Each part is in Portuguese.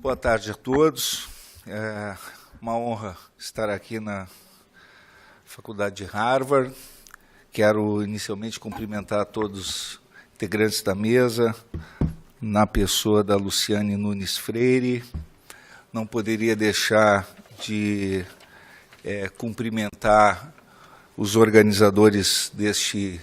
Boa tarde a todos. É uma honra estar aqui na Faculdade de Harvard. Quero inicialmente cumprimentar todos os integrantes da mesa, na pessoa da Luciane Nunes Freire. Não poderia deixar de cumprimentar os organizadores deste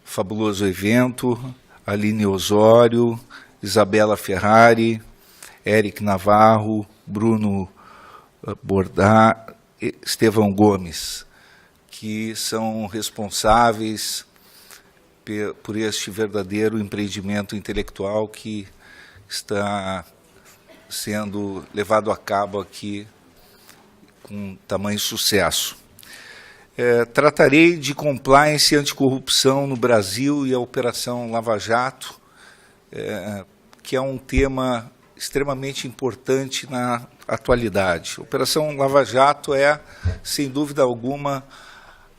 fabuloso evento, Aline Osório, Isabela Ferrari, Eric Navarro, Bruno Bordá, Estevão Gomes, que são responsáveis por este verdadeiro empreendimento intelectual que está sendo levado a cabo aqui com tamanho sucesso. Tratarei de compliance e anticorrupção no Brasil e a Operação Lava Jato, que é um tema extremamente importante na atualidade. A Operação Lava Jato é, sem dúvida alguma,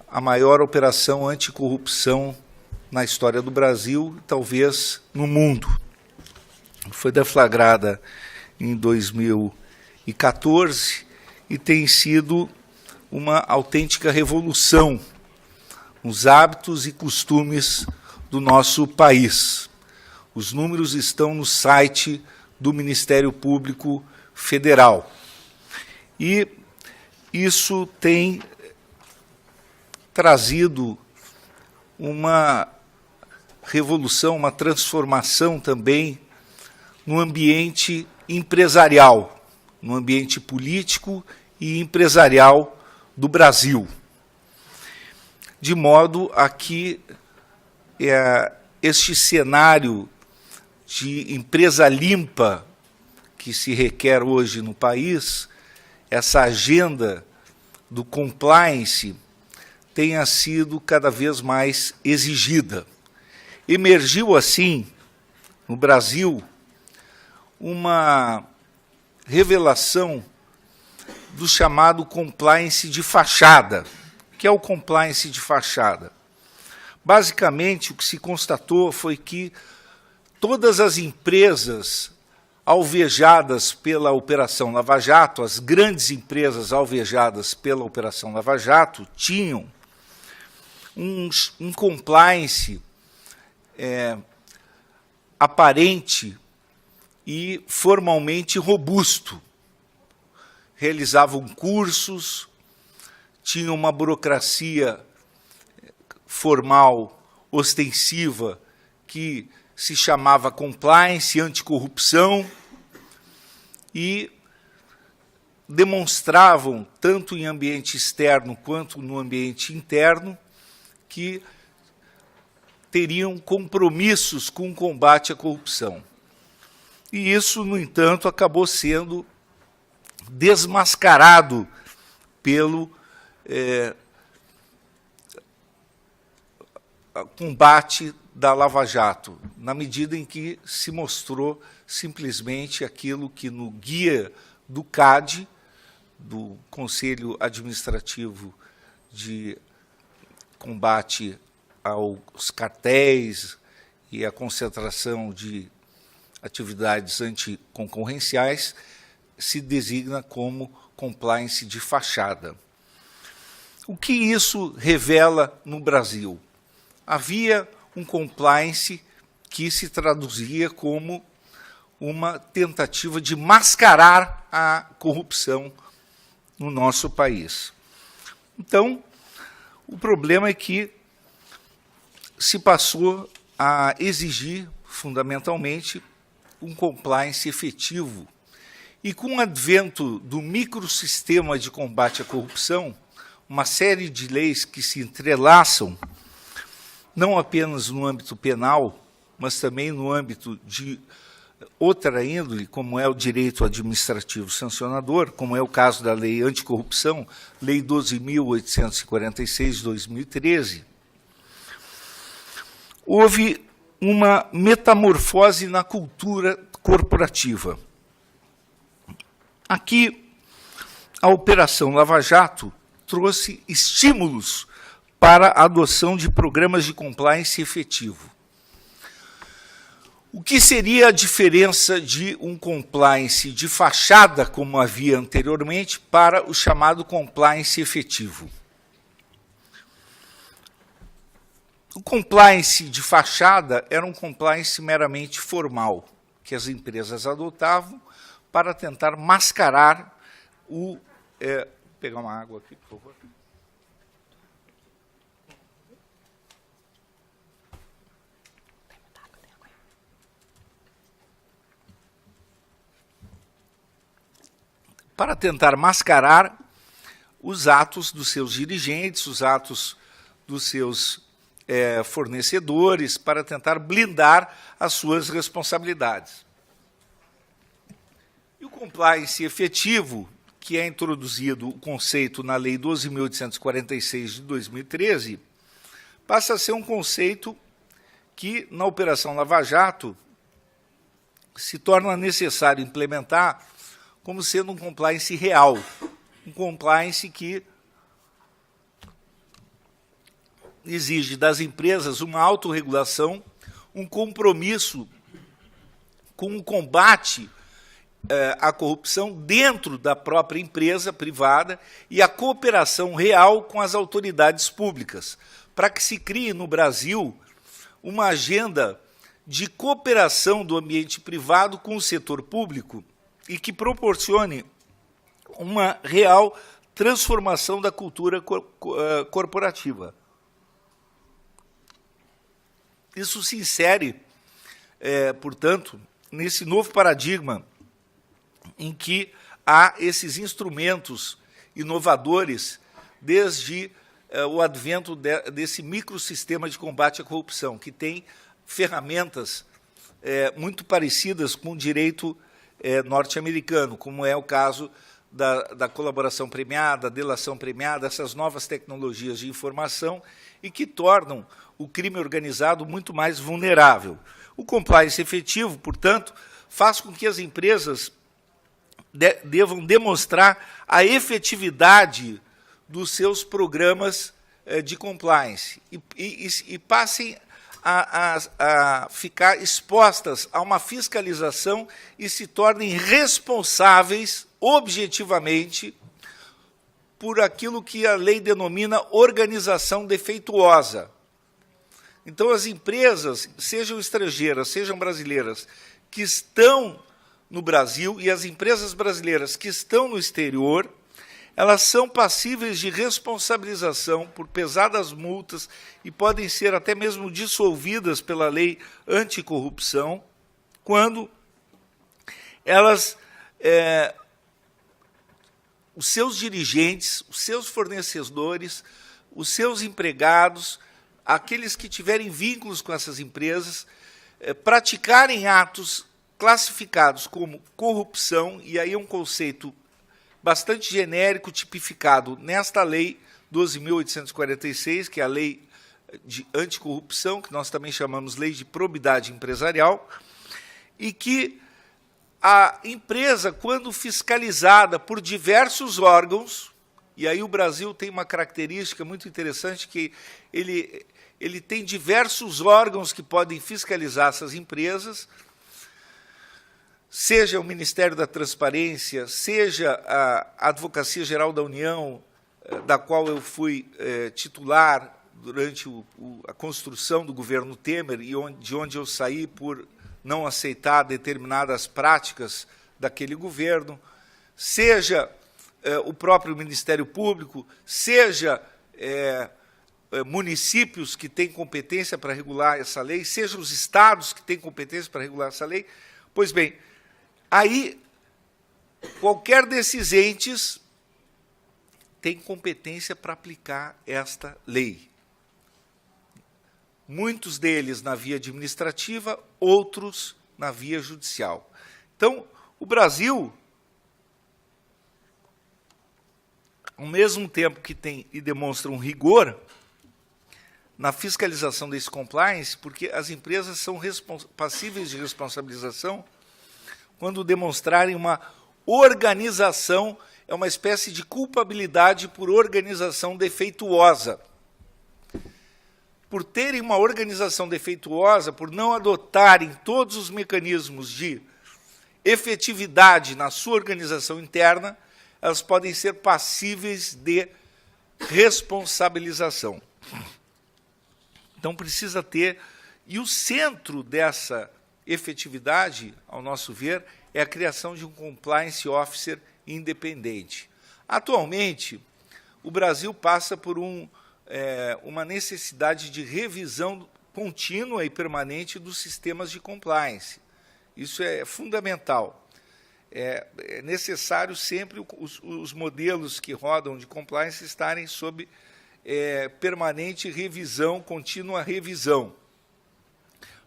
a maior operação anticorrupção na história do Brasil e talvez no mundo. Foi deflagrada em 2014 e tem sido uma autêntica revolução nos hábitos e costumes do nosso país. Os números estão no site do Ministério Público Federal. E isso tem trazido uma revolução, uma transformação também no ambiente empresarial, no ambiente político e empresarial do Brasil. De modo a que este cenário de empresa limpa que se requer hoje no país, essa agenda do compliance tenha sido cada vez mais exigida. Emergiu, assim, no Brasil, uma revelação do chamado compliance de fachada. O que é o compliance de fachada? Basicamente, o que se constatou foi que todas as empresas alvejadas pela Operação Lava Jato, as grandes empresas alvejadas pela Operação Lava Jato, tinham um compliance aparente e formalmente robusto. Realizavam cursos, tinham uma burocracia formal, ostensiva, que se chamava compliance e anticorrupção, e demonstravam, tanto em ambiente externo quanto no ambiente interno, que teriam compromissos com o combate à corrupção. E isso, no entanto, acabou sendo desmascarado pelo combate da Lava Jato, na medida em que se mostrou simplesmente aquilo que no guia do CAD, do Conselho Administrativo de Combate aos Cartéis e à concentração de atividades anticoncorrenciais, se designa como compliance de fachada. O que isso revela no Brasil? Havia um compliance que se traduzia como uma tentativa de mascarar a corrupção no nosso país. Então, o problema é que se passou a exigir, fundamentalmente, um compliance efetivo. E com o advento do microsistema de combate à corrupção, uma série de leis que se entrelaçam, não apenas no âmbito penal, mas também no âmbito de outra índole, como é o direito administrativo sancionador, como é o caso da Lei Anticorrupção, Lei 12.846 de 2013, houve uma metamorfose na cultura corporativa. Aqui, a Operação Lava Jato trouxe estímulos para a adoção de programas de compliance efetivo. O que seria a diferença de um compliance de fachada, como havia anteriormente, para o chamado compliance efetivo? O compliance de fachada era um compliance meramente formal, que as empresas adotavam para tentar mascarar o... Vou pegar uma água aqui, por favor. Para tentar mascarar os atos dos seus dirigentes, os atos dos seus fornecedores, para tentar blindar as suas responsabilidades. E o compliance efetivo, que é introduzido o conceito na Lei 12.846 de 2013, passa a ser um conceito que, na Operação Lava Jato, se torna necessário implementar como sendo um compliance real, um compliance que exige das empresas uma autorregulação, um compromisso com o combate à corrupção dentro da própria empresa privada e a cooperação real com as autoridades públicas, para que se crie no Brasil uma agenda de cooperação do ambiente privado com o setor público e que proporcione uma real transformação da cultura corporativa. Isso se insere, portanto, nesse novo paradigma em que há esses instrumentos inovadores desde o advento desse microsistema de combate à corrupção, que tem ferramentas muito parecidas com o direito norte-americano, como é o caso da colaboração premiada, delação premiada, essas novas tecnologias de informação e que tornam o crime organizado muito mais vulnerável. O compliance efetivo, portanto, faz com que as empresas devam demonstrar a efetividade dos seus programas de compliance e passem a ficar expostas a uma fiscalização e se tornem responsáveis objetivamente por aquilo que a lei denomina organização defeituosa. Então, as empresas, sejam estrangeiras, sejam brasileiras, que estão no Brasil e as empresas brasileiras que estão no exterior, elas são passíveis de responsabilização por pesadas multas e podem ser até mesmo dissolvidas pela lei anticorrupção, quando elas, os seus dirigentes, os seus fornecedores, os seus empregados, aqueles que tiverem vínculos com essas empresas, praticarem atos classificados como corrupção, e aí é um conceito bastante genérico, tipificado nesta lei 12.846, que é a lei de anticorrupção, que nós também chamamos lei de probidade empresarial, e que a empresa, quando fiscalizada por diversos órgãos, e aí o Brasil tem uma característica muito interessante, que ele tem diversos órgãos que podem fiscalizar essas empresas, seja o Ministério da Transparência, seja a Advocacia Geral da União, da qual eu fui titular durante a construção do governo Temer, e de onde eu saí por não aceitar determinadas práticas daquele governo, seja o próprio Ministério Público, seja municípios que têm competência para regular essa lei, seja os estados que têm competência para regular essa lei. Pois bem, aí qualquer desses entes tem competência para aplicar esta lei. Muitos deles na via administrativa, outros na via judicial. Então, o Brasil, ao mesmo tempo que tem e demonstra um rigor na fiscalização desse compliance, porque as empresas são passíveis de responsabilização quando demonstrarem uma organização, é uma espécie de culpabilidade por organização defeituosa. por terem uma organização defeituosa, por não adotarem todos os mecanismos de efetividade na sua organização interna, elas podem ser passíveis de responsabilização. Então, precisa ter... E o centro dessa efetividade, ao nosso ver, é a criação de um compliance officer independente. Atualmente, o Brasil passa por uma necessidade de revisão contínua e permanente dos sistemas de compliance. Isso é fundamental. É necessário sempre os modelos que rodam de compliance estarem sob permanente revisão, contínua revisão.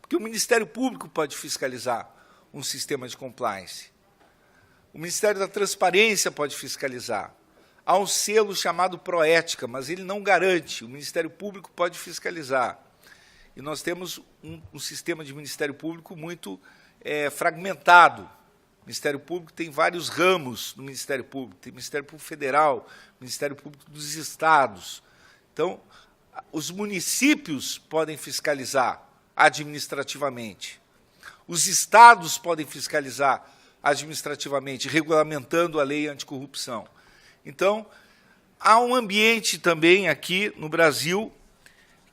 Porque o Ministério Público pode fiscalizar um sistema de compliance. O Ministério da Transparência pode fiscalizar. Há um selo chamado Proética, mas ele não garante. O Ministério Público pode fiscalizar. E nós temos um sistema de Ministério Público muito fragmentado. O Ministério Público tem vários ramos no Ministério Público. Tem Ministério Público Federal, Ministério Público dos Estados. Então, os municípios podem fiscalizar administrativamente. Os estados podem fiscalizar administrativamente, regulamentando a lei anticorrupção. Então, há um ambiente também aqui no Brasil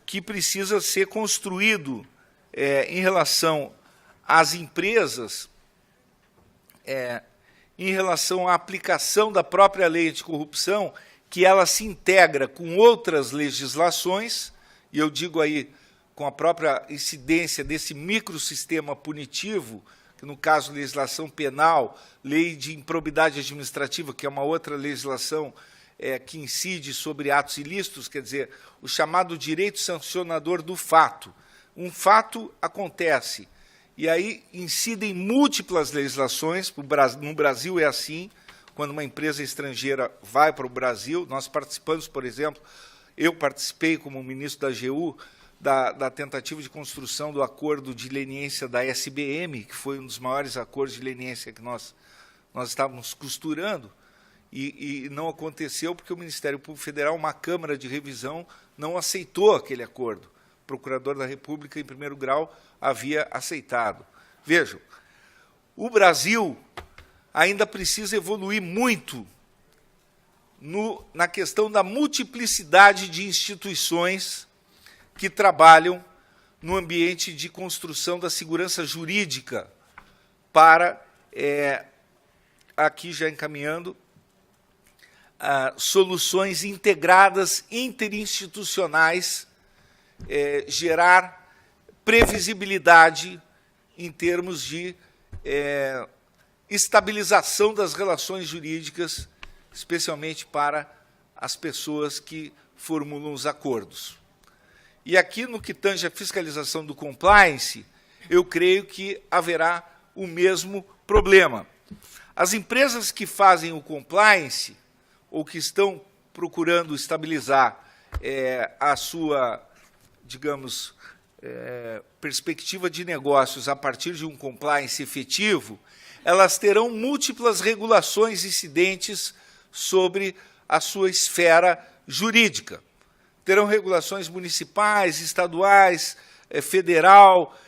que precisa ser construído em relação às empresas, em relação à aplicação da própria lei anticorrupção, que ela se integra com outras legislações, e eu digo aí com a própria incidência desse microsistema punitivo, que no caso legislação penal, lei de improbidade administrativa, que é uma outra legislação que incide sobre atos ilícitos, quer dizer, o chamado direito sancionador do fato. Um fato acontece, e aí incidem múltiplas legislações, no Brasil é assim, quando uma empresa estrangeira vai para o Brasil, nós participamos, por exemplo, eu participei como ministro da AGU, da tentativa de construção do acordo de leniência da SBM, que foi um dos maiores acordos de leniência que nós estávamos costurando, e não aconteceu porque o Ministério Público Federal, uma Câmara de Revisão, não aceitou aquele acordo. O Procurador da República, em primeiro grau, havia aceitado. Vejam, o Brasil ainda precisa evoluir muito na questão da multiplicidade de instituições que trabalham no ambiente de construção da segurança jurídica para, aqui já encaminhando, soluções integradas interinstitucionais, gerar previsibilidade em termos de estabilização das relações jurídicas, especialmente para as pessoas que formulam os acordos. E aqui, no que tange a fiscalização do compliance, eu creio que haverá o mesmo problema. As empresas que fazem o compliance, ou que estão procurando estabilizar a sua, digamos, perspectiva de negócios a partir de um compliance efetivo, elas terão múltiplas regulações incidentes sobre a sua esfera jurídica. Terão regulações municipais, estaduais, federal,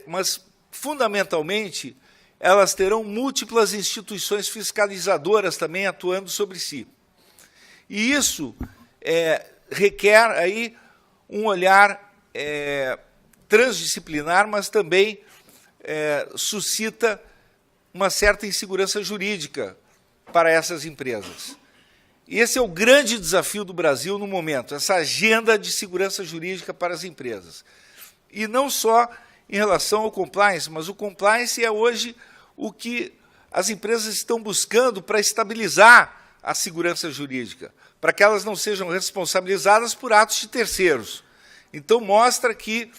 mas, fundamentalmente, elas terão múltiplas instituições fiscalizadoras também atuando sobre si. E isso requer aí um olhar transdisciplinar, mas também suscita uma certa insegurança jurídica para essas empresas. E esse é o grande desafio do Brasil no momento, essa agenda de segurança jurídica para as empresas. E não só em relação ao compliance, mas o compliance é hoje o que as empresas estão buscando para estabilizar a segurança jurídica, para que elas não sejam responsabilizadas por atos de terceiros. Então, mostra que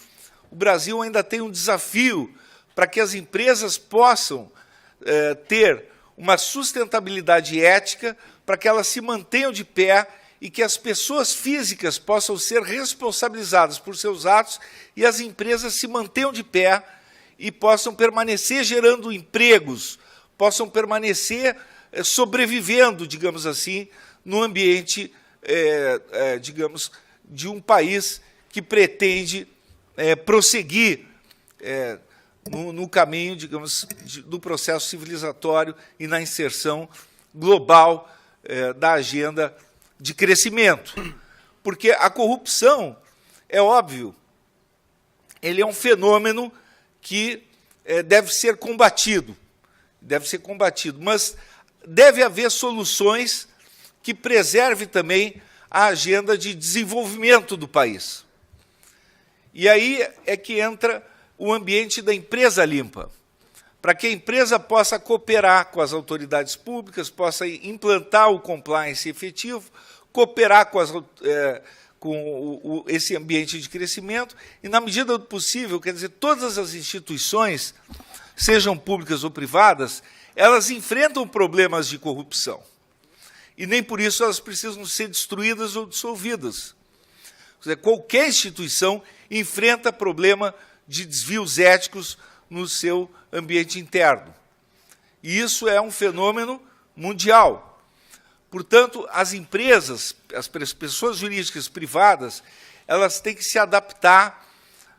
o Brasil ainda tem um desafio para que as empresas possam ter uma sustentabilidade ética, para que elas se mantenham de pé e que as pessoas físicas possam ser responsabilizadas por seus atos e as empresas se mantenham de pé e possam permanecer gerando empregos, possam permanecer sobrevivendo, digamos assim, no ambiente, digamos, de um país que pretende prosseguir no caminho, digamos, do processo civilizatório e na inserção global da agenda de crescimento. Porque a corrupção, é óbvio, ele é um fenômeno que deve ser combatido, mas deve haver soluções que preservem também a agenda de desenvolvimento do país. E aí é que entra o ambiente da empresa limpa, para que a empresa possa cooperar com as autoridades públicas, possa implantar o compliance efetivo, cooperar com esse ambiente de crescimento e, na medida do possível, quer dizer, todas as instituições, sejam públicas ou privadas, elas enfrentam problemas de corrupção. E nem por isso elas precisam ser destruídas ou dissolvidas. Quer dizer, qualquer instituição enfrenta problema de desvios éticos no seu ambiente interno. E isso é um fenômeno mundial. Portanto, as empresas, as pessoas jurídicas privadas, elas têm que se adaptar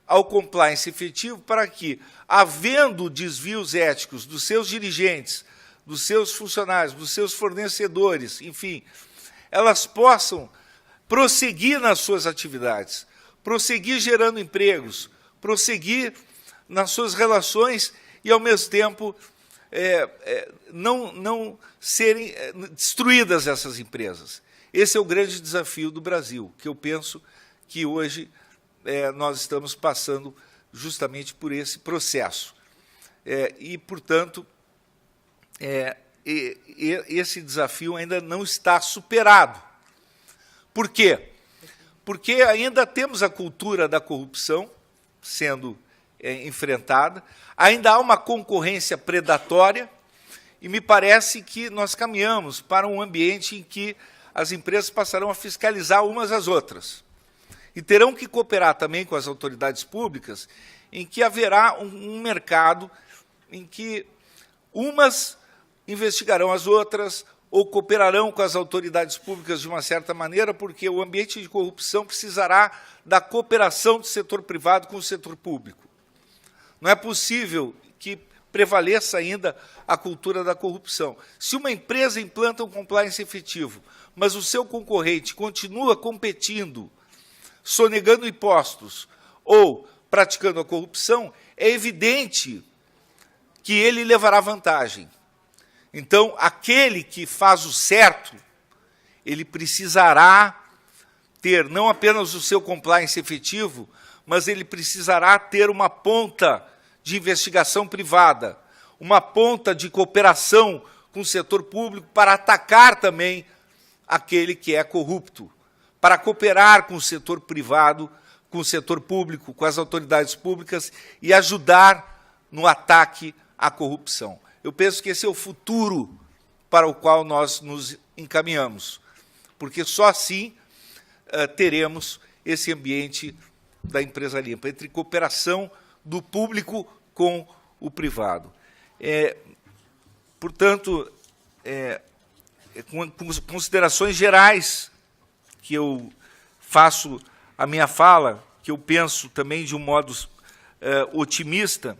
ao compliance efetivo para que, havendo desvios éticos dos seus dirigentes, dos seus funcionários, dos seus fornecedores, enfim, elas possam prosseguir nas suas atividades, prosseguir gerando empregos, prosseguir nas suas relações e, ao mesmo tempo, não serem destruídas essas empresas. Esse é o grande desafio do Brasil, que eu penso que hoje nós estamos passando justamente por esse processo. E, portanto, esse desafio ainda não está superado. Por quê? Porque ainda temos a cultura da corrupção sendo enfrentada, ainda há uma concorrência predatória, e me parece que nós caminhamos para um ambiente em que as empresas passarão a fiscalizar umas às outras. E terão que cooperar também com as autoridades públicas, em que haverá um mercado em que umas investigarão as outras ou cooperarão com as autoridades públicas de uma certa maneira, porque o ambiente de corrupção precisará da cooperação do setor privado com o setor público. Não é possível que prevaleça ainda a cultura da corrupção. Se uma empresa implanta um compliance efetivo, mas o seu concorrente continua competindo, sonegando impostos ou praticando a corrupção, é evidente que ele levará vantagem. Então, aquele que faz o certo, ele precisará ter não apenas o seu compliance efetivo, mas ele precisará ter uma ponta de investigação privada, uma ponta de cooperação com o setor público para atacar também aquele que é corrupto, para cooperar com o setor privado, com o setor público, com as autoridades públicas e ajudar no ataque à corrupção. Eu penso que esse é o futuro para o qual nós nos encaminhamos, porque só assim teremos esse ambiente da empresa limpa, entre cooperação do público com o privado. Portanto, com considerações gerais que eu faço a minha fala, que eu penso também de um modo otimista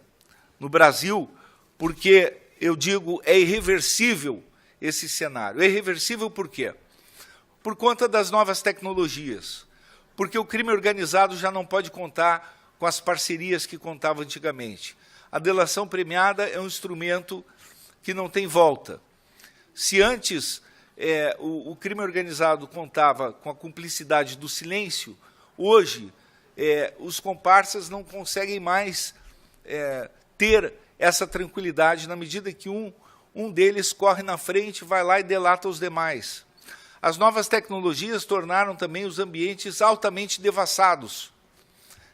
no Brasil, porque eu digo é irreversível esse cenário. É irreversível por quê? Por conta das novas tecnologias, porque o crime organizado já não pode contar com as parcerias que contava antigamente. A delação premiada é um instrumento que não tem volta. Se antes o crime organizado contava com a cumplicidade do silêncio, hoje os comparsas não conseguem mais ter essa tranquilidade na medida que um deles corre na frente, vai lá e delata os demais. As novas tecnologias tornaram também os ambientes altamente devassados.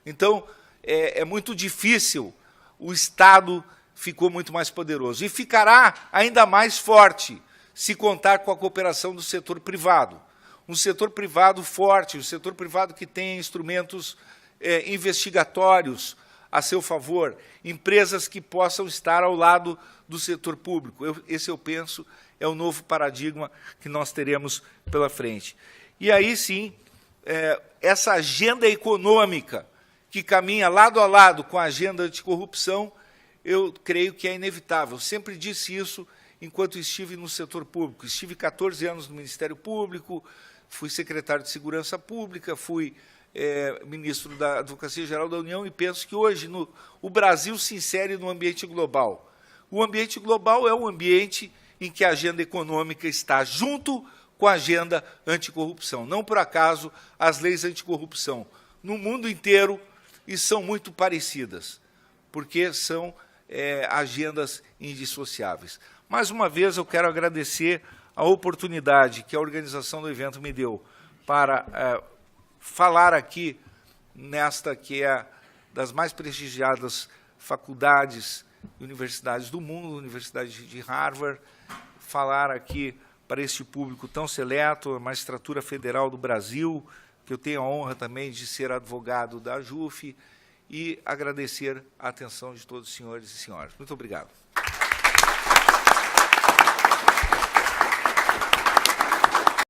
Então, é muito difícil, o Estado ficou muito mais poderoso. E ficará ainda mais forte se contar com a cooperação do setor privado. Um setor privado forte, um setor privado que tenha instrumentos investigatórios a seu favor, empresas que possam estar ao lado do setor público. Esse, eu penso, é o novo paradigma que nós teremos pela frente. E aí, sim, essa agenda econômica que caminha lado a lado com a agenda anticorrupção, eu creio que é inevitável. Eu sempre disse isso enquanto estive no setor público. Estive 14 anos no Ministério Público, fui secretário de Segurança Pública, fui ministro da Advocacia Geral da União e penso que hoje o Brasil se insere no ambiente global. O ambiente global é um ambiente em que a agenda econômica está junto com a agenda anticorrupção. Não por acaso as leis anticorrupção no mundo inteiro e são muito parecidas, porque são agendas indissociáveis. Mais uma vez, eu quero agradecer a oportunidade que a organização do evento me deu para falar aqui nesta que é das mais prestigiadas faculdades e universidades do mundo, a Universidade de Harvard, falar aqui para este público tão seleto, a Magistratura Federal do Brasil, que eu tenho a honra também de ser advogado da AJUF, e agradecer a atenção de todos os senhores e senhoras. Muito obrigado.